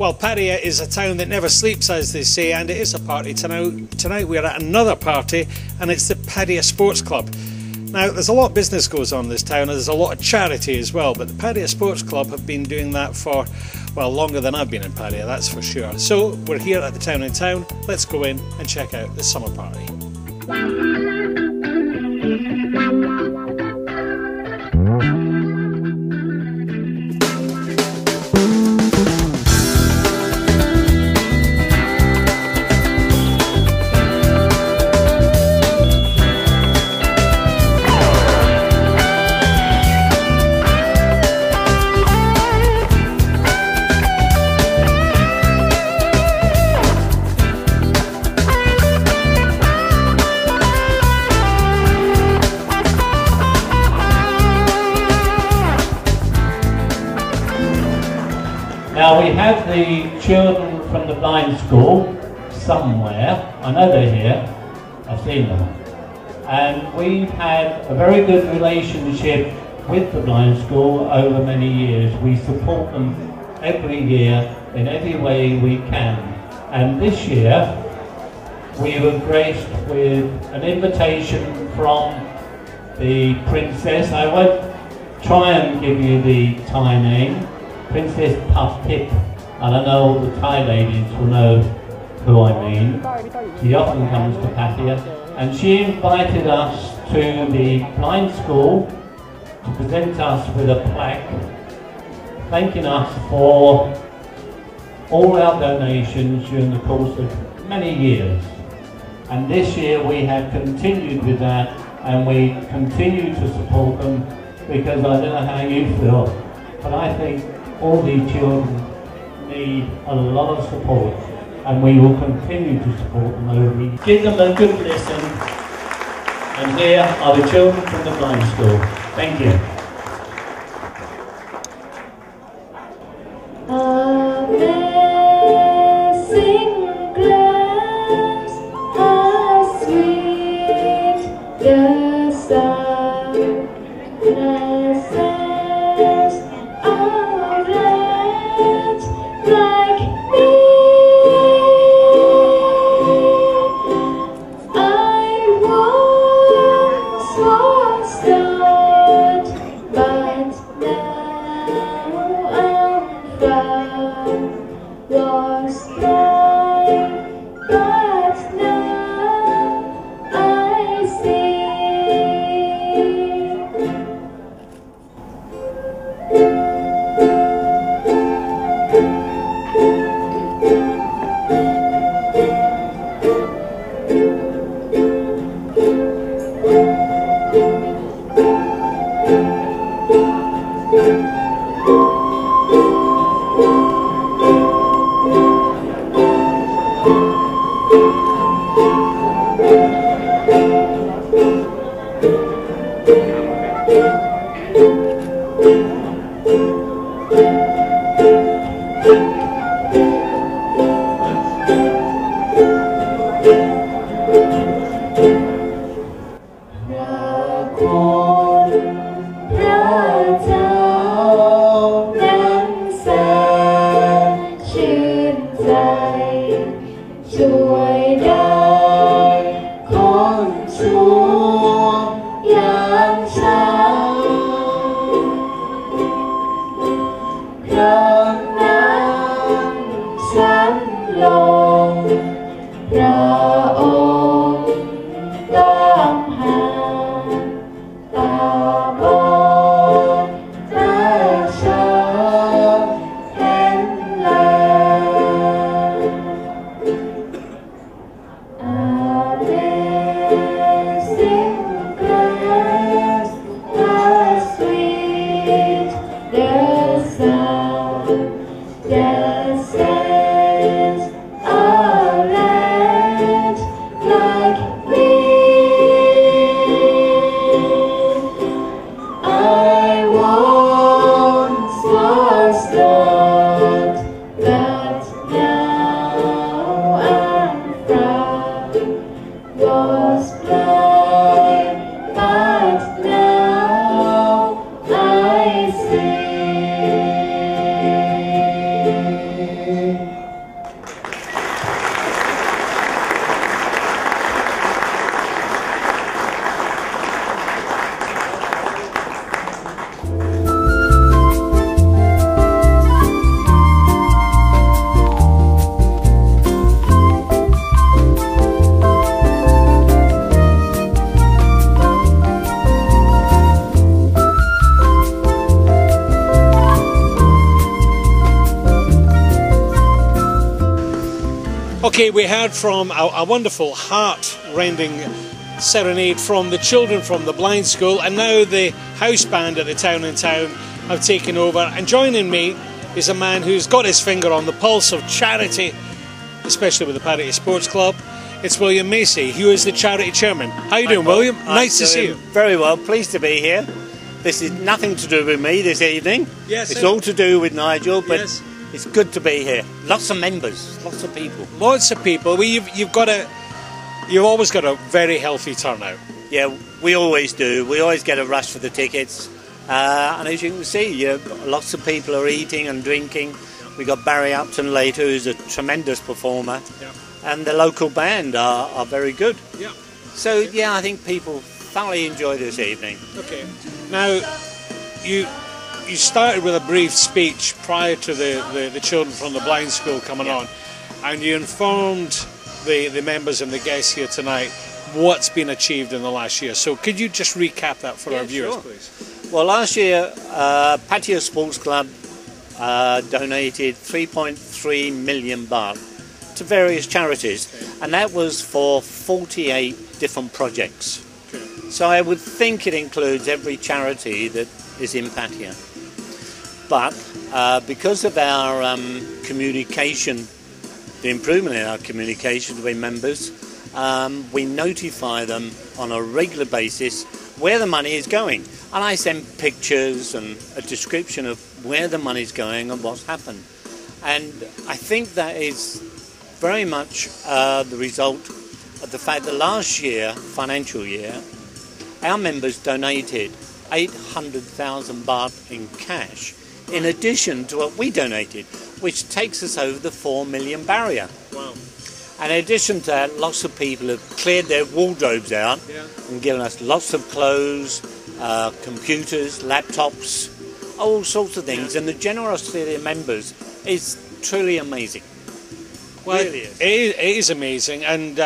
Well, Pattaya is a town that never sleeps, as they say, and it is a party tonight. Tonight we're at another party, and it's the Pattaya Sports Club. Now, there's a lot of business goes on in this town, and there's a lot of charity as well, but the Pattaya Sports Club have been doing that for, well, longer than I've been in Pattaya, that's for sure. So, we're here at the Town in Town. Let's go in and check out the summer party. Now we have the children from the blind school somewhere. I know they're here, I've seen them. And we've had a very good relationship with the blind school over many years. We support them every year in every way we can. And this year we were graced with an invitation from the princess. I won't try and give you the Thai name. Princess Puff Pip, and I know all the Thai ladies will know who I mean. She often comes to Pattaya, and she invited us to the blind school to present us with a plaque thanking us for all our donations during the course of many years. And this year we have continued with that, and we continue to support them, because I don't know how you feel, but I think all these children need a lot of support, and we will continue to support them over the years. Give them a good listen, and here are the children from the blind school. Thank you. Amazing grace, how sweet the sound that says, like me. I once was tired, but now I'm found. Was blind, but now I see. Joy Okay, we heard from a wonderful heart-rending serenade from the children from the blind school, and now the house band at the Town in Town have taken over, and joining me is a man who's got his finger on the pulse of charity, especially with the Pattaya Sports Club. It's William Macy, who is the charity chairman. How you doing, William? Nice to see you. Very well, pleased to be here. This is nothing to do with me this evening. Yes, it's all to do with Nigel, but yes, it's good to be here. Lots of members, lots of people. Lots of people. Well, you've always got a very healthy turnout. Yeah, we always do. We always get a rush for the tickets. And as you can see, lots of people are eating and drinking. We got Barry Upton later, who's a tremendous performer. Yeah. And the local band are very good. Yeah. So, yeah, I think people thoroughly enjoy this evening. Okay. Now, you started with a brief speech prior to the children from the blind school coming on, and you informed the members and the guests here tonight what's been achieved in the last year. So could you just recap that for our viewers, please? Well, last year, Pattaya Sports Club donated 3.3 million baht to various charities, and that was for 48 different projects. Okay. So I would think it includes every charity that is in Pattaya. But because of our communication, the improvement in our communication with members, we notify them on a regular basis where the money is going. And I send pictures and a description of where the money is going and what's happened. And I think that is very much the result of the fact that last year, financial year, our members donated 800,000 baht in cash, in addition to what we donated, which takes us over the 4 million barrier. Wow. And in addition to that, lots of people have cleared their wardrobes out and given us lots of clothes, computers, laptops, all sorts of things. And the generosity of the members is truly amazing. Well, it really is. It is amazing. And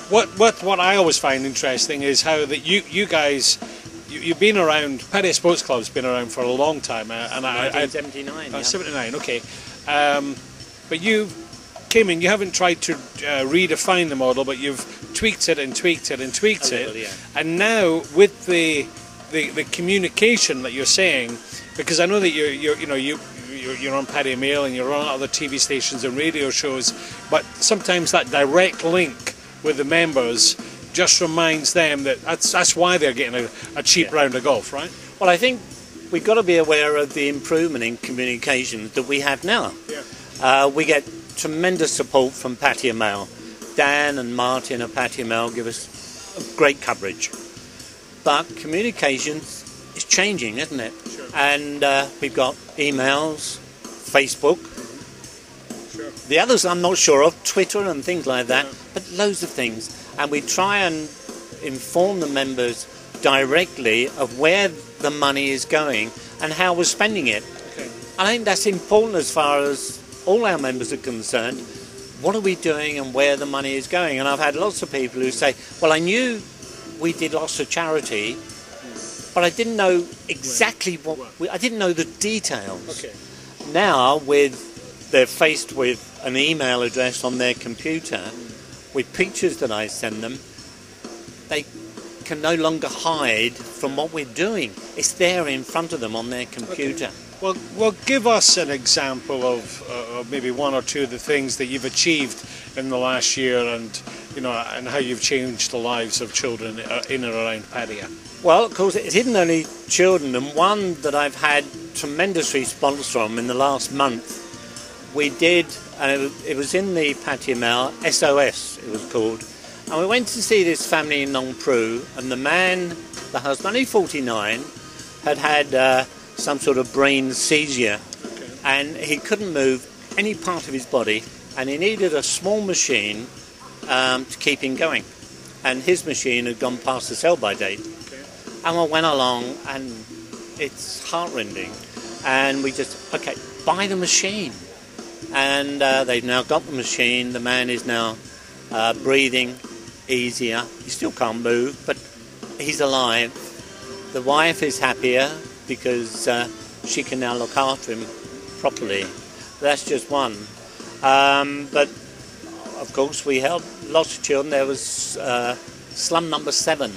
what I always find interesting is how that you guys, you've been around. Pattaya Sports Club's been around for a long time, and 1979. 79, okay. But you came in. You haven't tried to redefine the model, but you've tweaked it and tweaked it and tweaked it. Yeah. And now with the communication that you're saying, because I know that you're on Paddy Mail and you're on other TV stations and radio shows, but sometimes that direct link with the members just reminds them that that's why they're getting a cheap round of golf, right? Well, I think we've got to be aware of the improvement in communication that we have now. Yeah. We get tremendous support from Pattaya Mail. Dan and Martin at Pattaya Mail give us great coverage. But communication is changing, isn't it? Sure. And we've got emails, Facebook. Sure. The others I'm not sure of, Twitter and things like that, Yeah. but loads of things. And we try and inform the members directly of where the money is going and how we're spending it. Okay. I think that's important as far as all our members are concerned. What are we doing and where the money is going? And I've had lots of people who say, well, I knew we did lots of charity, but I didn't know exactly I didn't know the details. Okay. Now, they're faced with an email address on their computer with pictures that I send them, they can no longer hide from what we're doing. It's there in front of them on their computer. Okay. Well, give us an example of maybe one or two of the things that you've achieved in the last year, and and how you've changed the lives of children in and around Pattaya. Well, of course, it isn't only children, and one that I've had tremendous response from in the last month. We did, and it was in the Pattaya Mail, SOS it was called, and we went to see this family in Nong Pru, and the husband, only 49, had some sort of brain seizure, and he couldn't move any part of his body, and he needed a small machine to keep him going, and his machine had gone past the sell-by date. And I went along, and it's heartrending, and we just, okay, buy the machine. And they've now got the machine. The man is now breathing easier. He still can't move, but he's alive. The wife is happier because she can now look after him properly. That's just one. But of course, we helped lots of children. There was slum number 7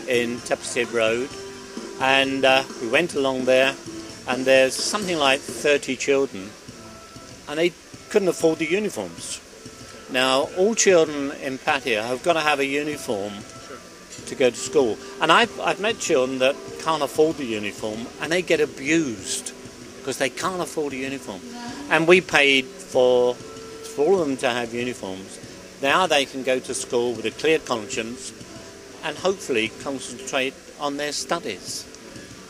in Tepstead Road, and we went along there, and there's something like 30 children, and they couldn't afford the uniforms. Now, all children in Pattaya have got to have a uniform to go to school. And I've met children that can't afford the uniform, and they get abused because they can't afford a uniform. And we paid for all of them to have uniforms. Now they can go to school with a clear conscience and hopefully concentrate on their studies.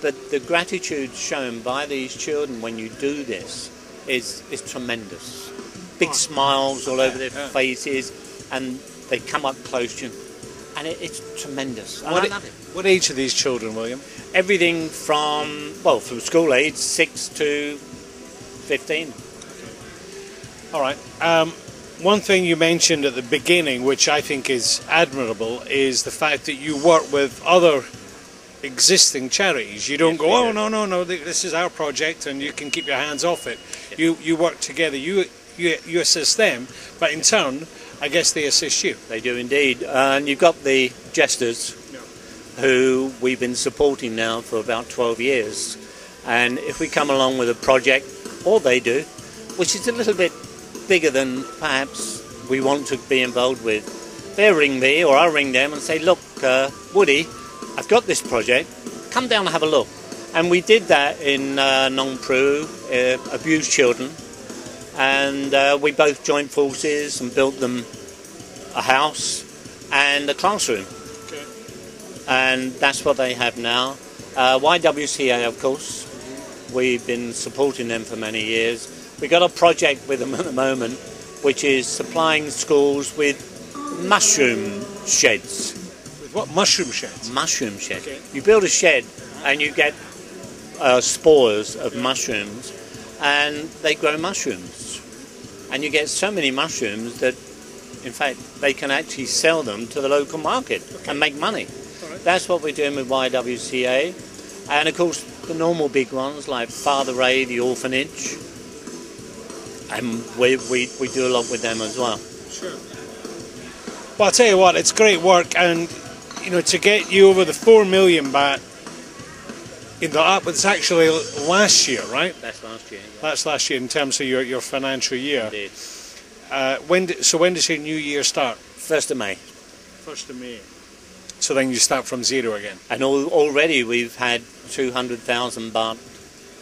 But the gratitude shown by these children when you do this is tremendous. Big smiles all over their faces, and they come up close to you, and it's tremendous. And I love it. What age are these children, William? Everything from school age, 6 to 15. All right. One thing you mentioned at the beginning, which I think is admirable, is the fact that you work with other existing charities. You don't go, oh, no, this is our project and you can keep your hands off it. You work together. You assist them, but in turn, I guess they assist you. They do indeed. And you've got the jesters, who we've been supporting now for about 12 years. And if we come along with a project, or they do, which is a little bit bigger than perhaps we want to be involved with, they'll ring me or I'll ring them and say, look, Woody, I've got this project, come down and have a look. And we did that in Nong Pru, abused children, and we both joined forces and built them a house and a classroom. Okay. And that's what they have now. YWCA, of course, we've been supporting them for many years. We've got a project with them at the moment, which is supplying schools with mushroom sheds. With what? Mushroom sheds? Mushroom shed. Okay. You build a shed and you get spores of mushrooms, and they grow mushrooms. And you get so many mushrooms that, in fact, they can actually sell them to the local market and make money. Right. That's what we're doing with YWCA. And, of course, the normal big ones like Father Ray, the orphanage. And we do a lot with them as well. Sure. Well, I'll tell you what, it's great work, and to get you over the 4 million baht in the up, it's actually last year, right? That's last year. Yeah. That's last year in terms of your financial year. Indeed. When does your new year start? 1st of May. 1st of May. So then you start from zero again. And already we've had 200,000 baht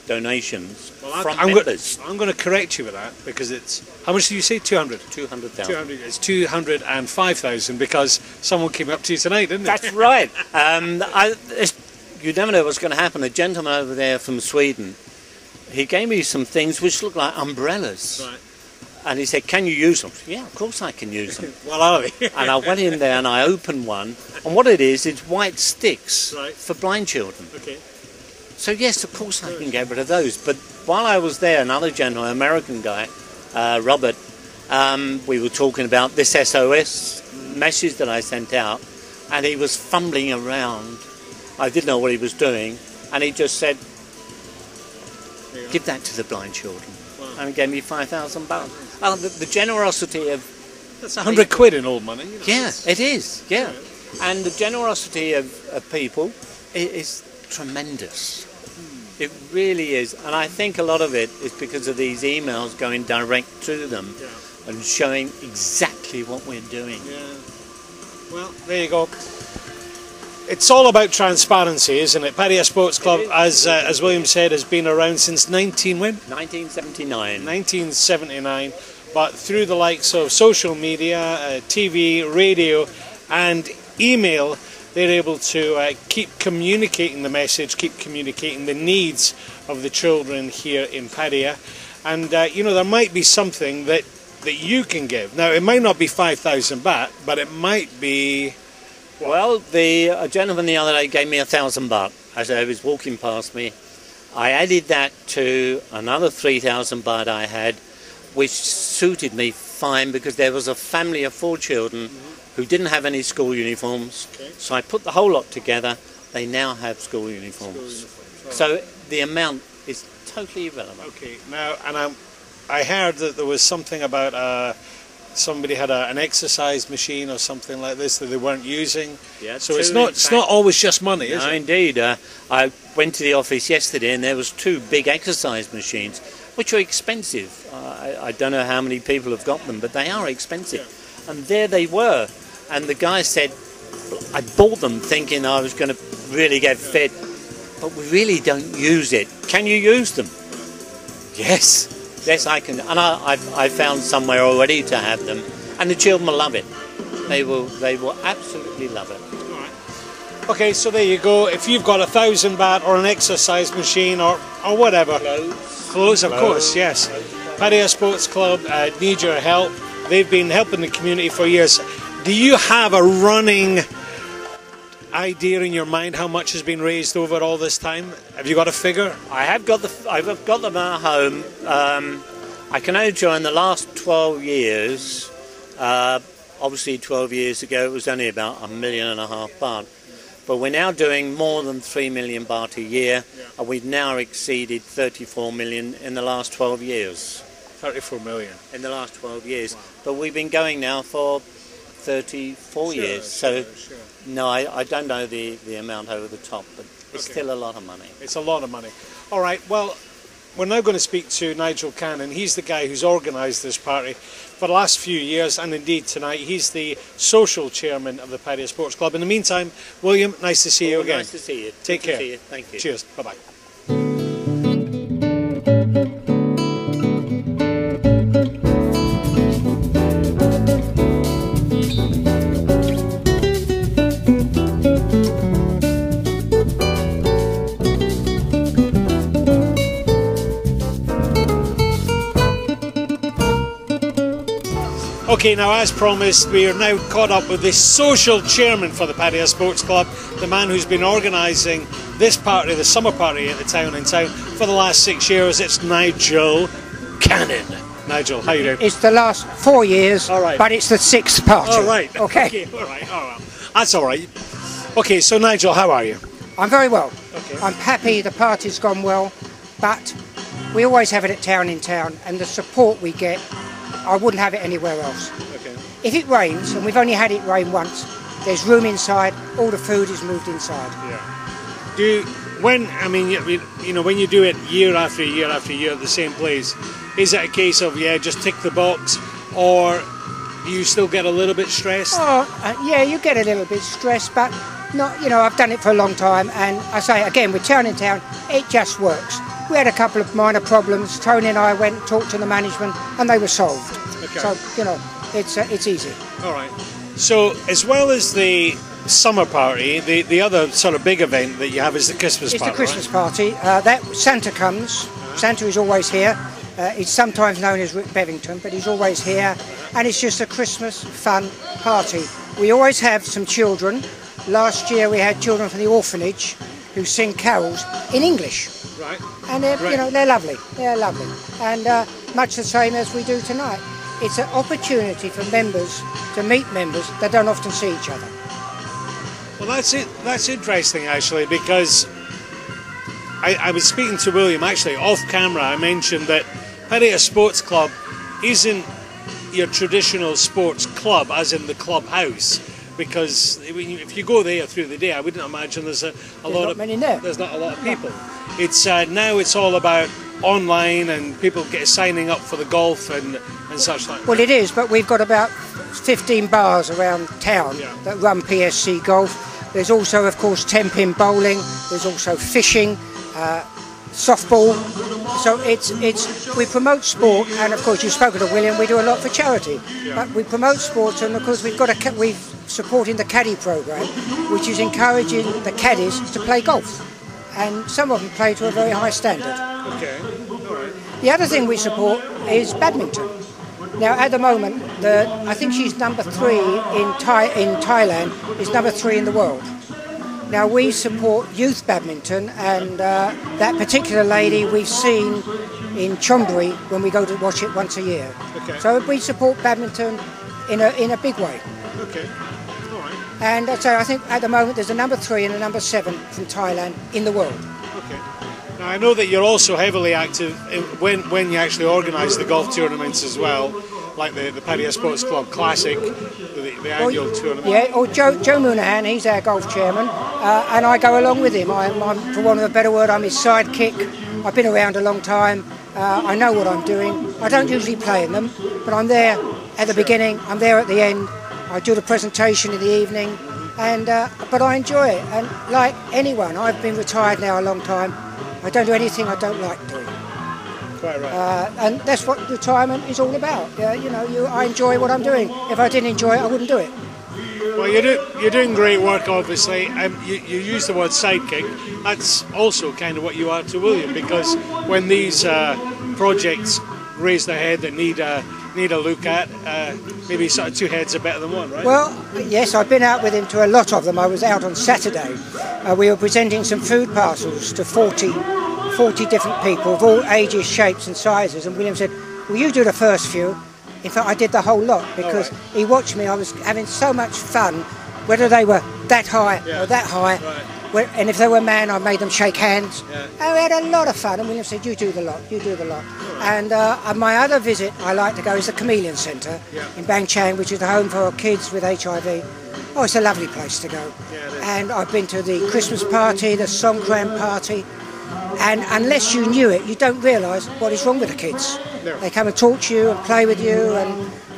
donations from members. I'm going to correct you with that, because it's, how much did you say? 200? 200,000. 200. It's 205,000 because someone came up to you tonight, didn't they? That's right. You never know what's going to happen. A gentleman over there from Sweden, he gave me some things which look like umbrellas. Right. And he said, can you use them? Yeah, of course I can use them. What are they? And I went in there and I opened one, and what it is, it's white sticks Right. for blind children. Okay. So yes, of course I can get rid of those. But while I was there, another gentleman, an American guy, Robert, we were talking about this SOS message that I sent out, and he was fumbling around. I didn't know what he was doing, and he just said, give that to the blind children. Wow. And he gave me 5,000 baht. Oh, the generosity of... That's 100 quid in old money. Yeah, it is, yeah. And the generosity of people is tremendous. It really is. And I think a lot of it is because of these emails going direct to them and showing exactly what we're doing. Yeah. Well, there you go. It's all about transparency, isn't it? Pattaya Sports Club, as William said, has been around since 1979. 1979. But through the likes of social media, TV, radio and email, they're able to keep communicating the message, keep communicating the needs of the children here in Pattaya. And, there might be something that you can give. Now, it might not be 5,000 baht, but it might be... Well, a gentleman the other day gave me 1,000 baht as I was walking past me. I added that to another 3,000 baht I had, which suited me fine because there was a family of 4 children who didn't have any school uniforms. Okay. So I put the whole lot together. They now have school uniforms. So the amount is totally irrelevant. Okay. Now, and I heard that there was something about somebody had an exercise machine or something like this that they weren't using. Yeah, so it's not always just money, is no, it? Indeed. I went to the office yesterday and there was 2 big exercise machines, which are expensive. I don't know how many people have got them, but they are expensive. Yeah. And there they were. And the guy said, I bought them thinking I was going to really get fit, but we really don't use it. Can you use them? Yes. Yes, I can. And I found somewhere already to have them. And the children will love it. They will absolutely love it. Okay, so there you go. If you've got 1,000 baht or an exercise machine or whatever. Clothes, of course, yes. Pattaya Sports Club need your help. They've been helping the community for years. Do you have a running idea in your mind how much has been raised over all this time? Have you got a figure? I've got them at home. I can only tell in the last 12 years, obviously 12 years ago it was only about 1.5 million baht. But we're now doing more than 3 million baht a year, and we've now exceeded 34 million in the last 12 years. 34 million. In the last 12 years. Wow. But we've been going now for 34 years. So, no, I don't know the amount over the top, but it's still a lot of money. It's a lot of money. All right, well, we're now going to speak to Nigel Cannon. He's the guy who's organised this party for the last few years, and indeed tonight he's the social chairman of the Pattaya Sports Club. In the meantime, William, nice to see you again. Nice to see you. Take care. See you. Thank you. Cheers. Bye-bye. Okay, now as promised, we are now caught up with the social chairman for the Pattaya Sports Club, the man who's been organising this party, the summer party at the town in town, for the last 6 years. It's Nigel Cannon. Nigel, how you doing? It's the last 4 years, but it's the 6th party. All right. Okay. All right. That's all right. Okay, so Nigel, how are you? I'm very well. Okay. I'm happy the party's gone well, but we always have it at town in town, and the support we get, I wouldn't have it anywhere else. Okay. If it rains, and we've only had it rain once, there's room inside, all the food is moved inside. Yeah. When you do it year after year after year at the same place, is it a case of, just tick the box, or do you still get a little bit stressed? Yeah, you get a little bit stressed, but not, I've done it for a long time, and I say again, with town in town, it just works. We had a couple of minor problems. Tony and I went and talked to the management, and they were solved. Okay. So, it's easy. All right. So, as well as the summer party, the other sort of big event that you have is the Christmas party. It's the Christmas party. That Santa comes. Santa is always here. He's sometimes known as Rick Bevington, but he's always here. And it's just a Christmas fun party. We always have some children. Last year we had children from the orphanage who sing carols in English. Right. And they're lovely. They're lovely. And much the same as we do tonight. It's an opportunity for members to meet members that don't often see each other. Well, that's it. That's interesting, actually, because I was speaking to William, actually, off camera. I mentioned that Pattaya Sports Club isn't your traditional sports club, as in the clubhouse, because if you go there through the day, I wouldn't imagine there's not a lot of people. It's now it's all about online and people signing up for the golf and such like. Well, it is, but we've got about 15 bars around town that run PSC golf. There's also, of course, 10-pin bowling. There's also fishing, softball. So we promote sport, and of course you've spoken to William. We do a lot for charity, but we promote sport, and of course we've supporting the caddy program, which is encouraging the caddies to play golf, and some of them play to a very high standard. Okay. All right. The other thing we support is badminton. Now, at the moment, I think she's number 3 in Thailand, is number 3 in the world. Now, we support youth badminton, and that particular lady we've seen in Chonburi when we go to watch it once a year. Okay. So we support badminton in a big way. Okay. All right. And so I think at the moment there's a number 3 and a number 7 from Thailand in the world. Okay. Now, I know that you're also heavily active when you actually organise the golf tournaments as well. like the Pattaya Sports Club Classic, the annual tournament? Yeah, or Joe Moonahan, he's our golf chairman, and I go along with him. I'm, for want of a better word, I'm his sidekick. I've been around a long time. I know what I'm doing. I don't usually play in them, but I'm there at the beginning, I'm there at the end. I do the presentation in the evening, and but I enjoy it. And like anyone, I've been retired now a long time. I don't do anything I don't like doing. Quite right. And that's what retirement is all about. I enjoy what I'm doing. If I didn't enjoy it, I wouldn't do it. Well, you're doing great work, obviously. You use the word sidekick. That's also kind of what you are to William, because when these projects raise their head that need a look at, maybe sort of two heads are better than one, right? Well, yes, I've been out with him to a lot of them. I was out on Saturday. We were presenting some food parcels to 40 different people of all ages, shapes and sizes, and William said, "Will you do the first few?" In fact, I did the whole lot, because he watched me. I was having so much fun, whether they were that high or that high. Right. And if they were men, I made them shake hands. Yeah. And we had a lot of fun. And William said, "You do the lot, you do the lot." And my other visit I like to go is the Chameleon Centre in Bang Chang, which is the home for kids with HIV. Oh, it's a lovely place to go. Yeah, it is. And I've been to the Christmas party, the Songkran party. And unless you knew it, you don't realise what is wrong with the kids. No. They come and talk to you and play with you,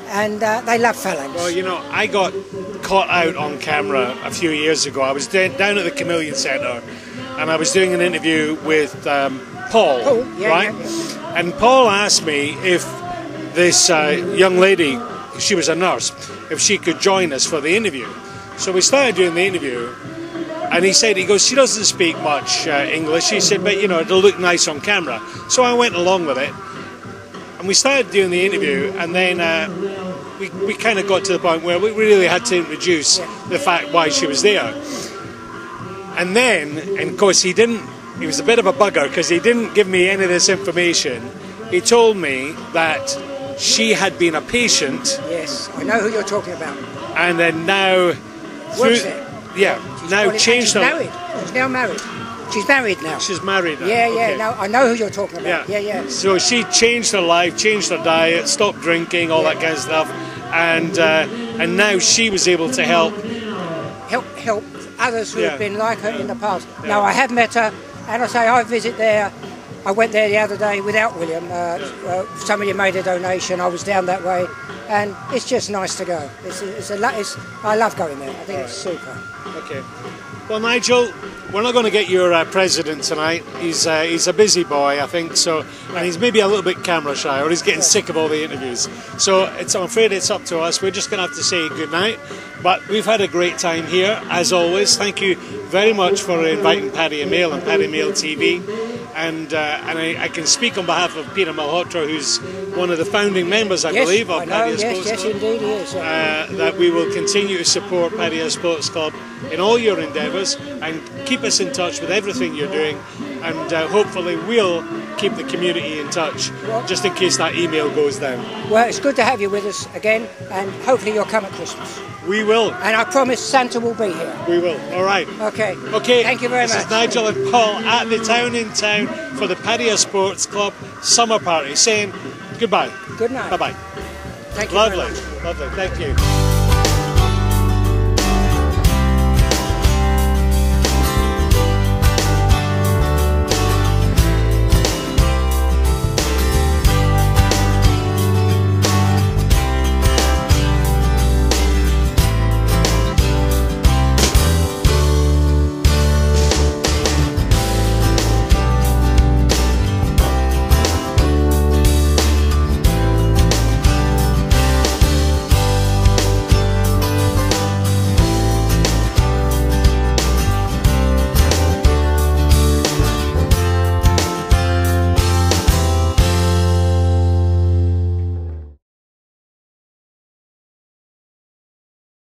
and they love phalanx. Well, I got caught out on camera a few years ago. I was down at the Chameleon Centre, and I was doing an interview with Paul, right? Yeah. And Paul asked me if this young lady, she was a nurse, if she could join us for the interview. So we started doing the interview. And he goes, she doesn't speak much English. He said, but it'll look nice on camera. So I went along with it, and we started doing the interview, and then we kind of got to the point where we really had to introduce the fact why she was there. And then, and of course, he was a bit of a bugger, because he didn't give me any of this information. He told me that she had been a patient. Yes, I know who you're talking about. And then now... Works there. Yeah, now changed her. Married. She's now married. She's married now. She's married now. Yeah. Okay. Now I know who you're talking about. Yeah. So she changed her life, changed her diet, stopped drinking, all that kind of stuff, and now she was able to help others who have been like her in the past. Now I have met her, and I visit there. I went there the other day without William. Somebody made a donation. I was down that way, and it's just nice to go. I love going there. I think it's super. Okay. Well, Nigel, we're not going to get your president tonight. He's a busy boy, I think. So, and he's maybe a little bit camera shy, or he's getting sick of all the interviews. So I'm afraid it's up to us. We're just going to have to say good night. But we've had a great time here, as always. Thank you very much for inviting Pattaya Mail and Pattaya Mail TV. And I can speak on behalf of Peter Malhotra, who's one of the founding members, I believe, of Pattaya Sports Club. Yes, indeed he is. That we will continue to support Pattaya Sports Club in all your endeavours, and keep us in touch with everything you're doing, and hopefully we'll keep the community in touch, just in case that email goes down. Well, it's good to have you with us again, and hopefully you'll come at Christmas. We will. And I promise Santa will be here. We will. All right. Okay. Thank you very much. This is Nigel and Paul at the Town in Town for the Pattaya Sports Club Summer Party, saying goodbye. Good night. Bye-bye. Thank you. Lovely. Thank you.